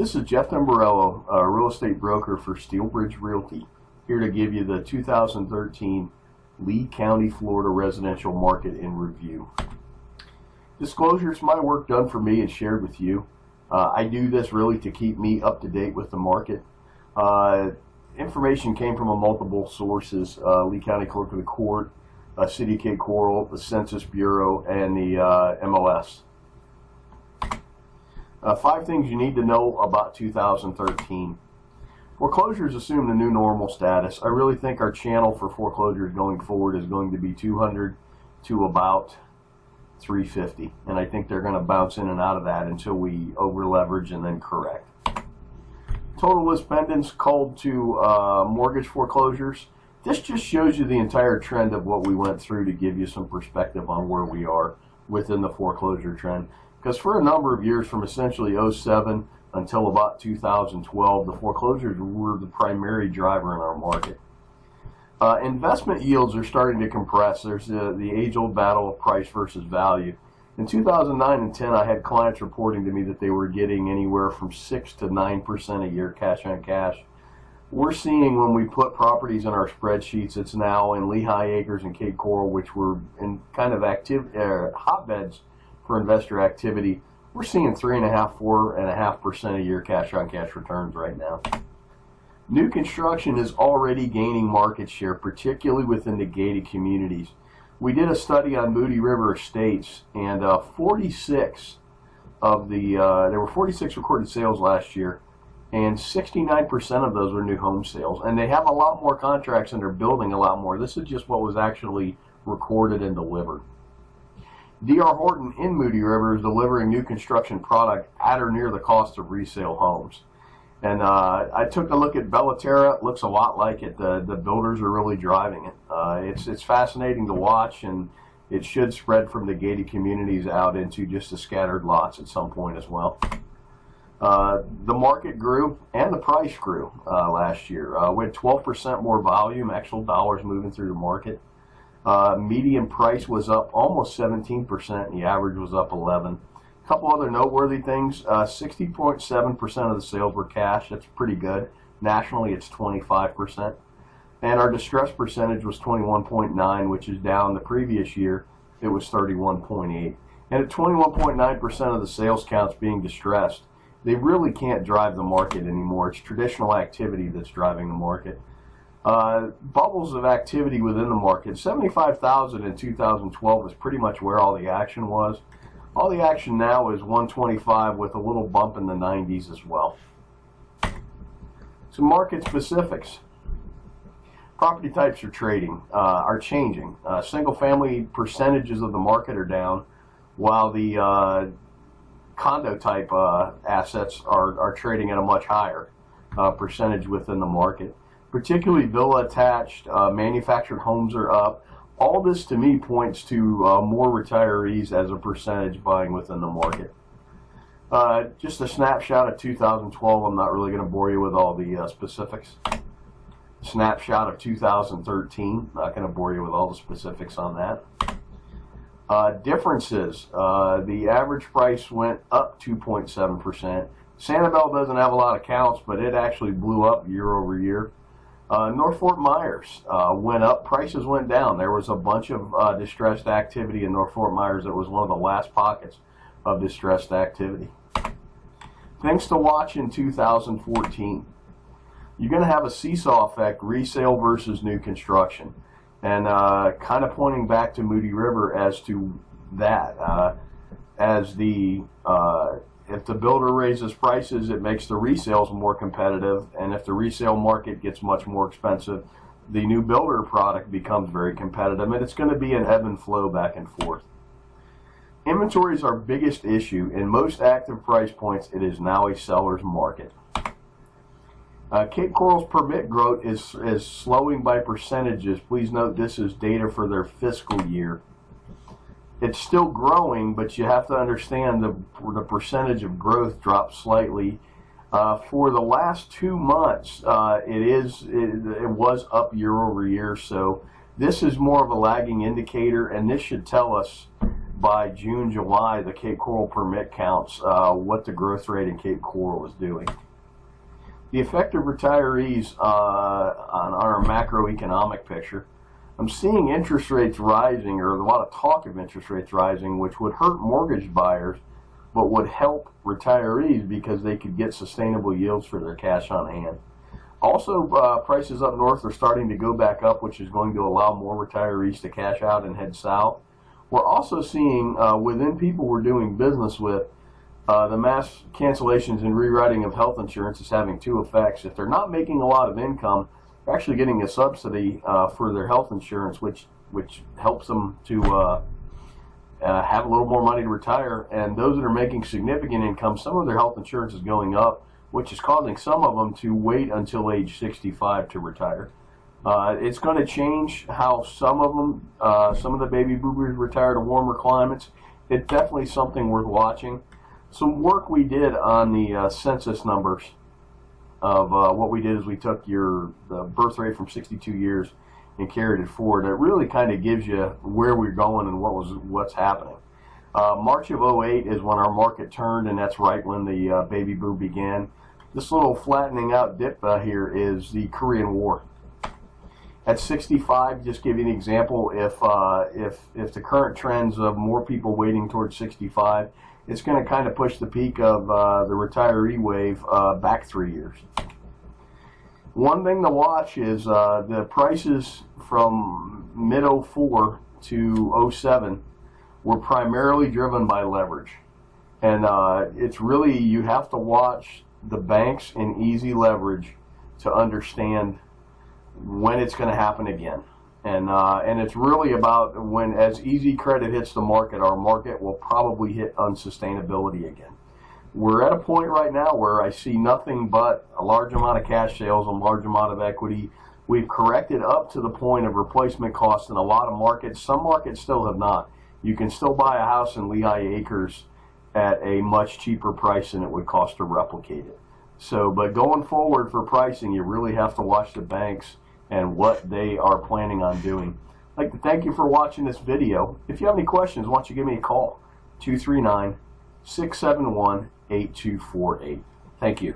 This is Jeff Tamburello, a real estate broker for Steelbridge Realty, here to give you the 2013 Lee County, Florida residential market in review. Disclosure, it's my work done for me and shared with you. I do this really to keep me up to date with the market. Information came from multiple sources: Lee County Clerk of the Court, City of Cape Coral, the Census Bureau, and the MLS. 5 things you need to know about 2013. Foreclosures assume the new normal status. I really think our channel for foreclosures going forward is going to be 200 to about 350, and I think they're going to bounce in and out of that until we over leverage and then correct. Total list pendants called to mortgage foreclosures. This just shows you the entire trend of what we went through to give you some perspective on where we are within the foreclosure trend. Because for a number of years, from essentially 07 until about 2012, the foreclosures were the primary driver in our market. Investment yields are starting to compress. There's the age-old battle of price versus value. In 2009 and 10, I had clients reporting to me that they were getting anywhere from 6 to 9% a year cash on cash. We're seeing, when we put properties in our spreadsheets, it's now in Lehigh Acres and Cape Coral, which were in kind of hotbeds for investor activity. We're seeing 3.5%, 4.5% a year cash on cash returns right now. New construction is already gaining market share, particularly within the gated communities. We did a study on Moody River Estates, and 46 of the there were 46 recorded sales last year, and 69% of those were new home sales. And they have a lot more contracts, and they're building a lot more. This is just what was actually recorded and delivered. D.R. Horton in Moody River is delivering new construction product at or near the cost of resale homes. And I took a look at Bellaterra. It looks a lot like it. The builders are really driving it. It's fascinating to watch, and it should spread from the gated communities out into just the scattered lots at some point as well. The market grew and the price grew last year. We had 12% more volume, actual dollars moving through the market. Median price was up almost 17%, and the average was up 11%. A couple other noteworthy things: 60.7% of the sales were cash. That's pretty good. Nationally, it's 25%. And our distress percentage was 21.9%, which is down. The previous year, it was 31.8%. And at 21.9% of the sales counts being distressed, they really can't drive the market anymore. It's traditional activity that's driving the market. Bubbles of activity within the market. 75,000 in 2012 is pretty much where all the action was. All the action now is 125 with a little bump in the 90s as well. Some market specifics. Property types are changing. Single family percentages of the market are down, while the condo type assets are trading at a much higher percentage within the market. Particularly villa attached, manufactured homes are up. All this to me points to more retirees as a percentage buying within the market. Just a snapshot of 2012. I'm not really going to bore you with all the specifics. Snapshot of 2013. Not going to bore you with all the specifics on that. Differences. The average price went up 2.7%. Sanibel doesn't have a lot of counts, but it actually blew up year over year. North Fort Myers went up, prices went down. There was a bunch of distressed activity in North Fort Myers. It was one of the last pockets of distressed activity. Things to watch in 2014. You're going to have a seesaw effect, resale versus new construction. And kind of pointing back to Moody River as to that. If the builder raises prices, it makes the resales more competitive, and if the resale market gets much more expensive, the new builder product becomes very competitive, and it's going to be an ebb and flow back and forth. Inventory is our biggest issue. In most active price points, it is now a seller's market. Cape Coral's permit growth is slowing by percentages. Please note this is data for their fiscal year. It's still growing, but you have to understand the percentage of growth dropped slightly. For the last 2 months, it was up year over year. So this is more of a lagging indicator, and this should tell us by June, July, the Cape Coral permit counts, what the growth rate in Cape Coral is doing. The effect of retirees on our macroeconomic picture. I'm seeing interest rates rising, or a lot of talk of interest rates rising, which would hurt mortgage buyers, but would help retirees because they could get sustainable yields for their cash on hand. Also, prices up north are starting to go back up, which is going to allow more retirees to cash out and head south. We're also seeing within people we're doing business with, the mass cancellations and rewriting of health insurance is having two effects. If they're not making a lot of income, they're actually getting a subsidy for their health insurance, which helps them to have a little more money to retire. And those that are making significant income, some of their health insurance is going up, which is causing some of them to wait until age 65 to retire. It's going to change how some of them, some of the baby boomers retire to warmer climates. It's definitely something worth watching. Some work we did on the census numbers of what we did is we took the birth rate from 62 years and carried it forward. It really kind of gives you where we're going and what's happening. March of 08 is when our market turned, and that's right when the baby boom began. This little flattening out dip here is the Korean War. At 65, just give you an example, if the current trends of more people waiting towards 65, it's going to kind of push the peak of the retiree wave back 3 years. One thing to watch is the prices from mid-04 to 07 were primarily driven by leverage. And it's really, you have to watch the banks and easy leverage to understand when it's going to happen again. And it's really about when, as easy credit hits the market, our market will probably hit unsustainability again. We're at a point right now where I see nothing but a large amount of cash sales, a large amount of equity. We've corrected up to the point of replacement cost in a lot of markets. Some markets still have not. You can still buy a house in Lehigh Acres at a much cheaper price than it would cost to replicate it. So, but going forward for pricing, you really have to watch the banks and what they are planning on doing. I'd like to thank you for watching this video. If you have any questions, why don't you give me a call, 239-671-8248. Thank you.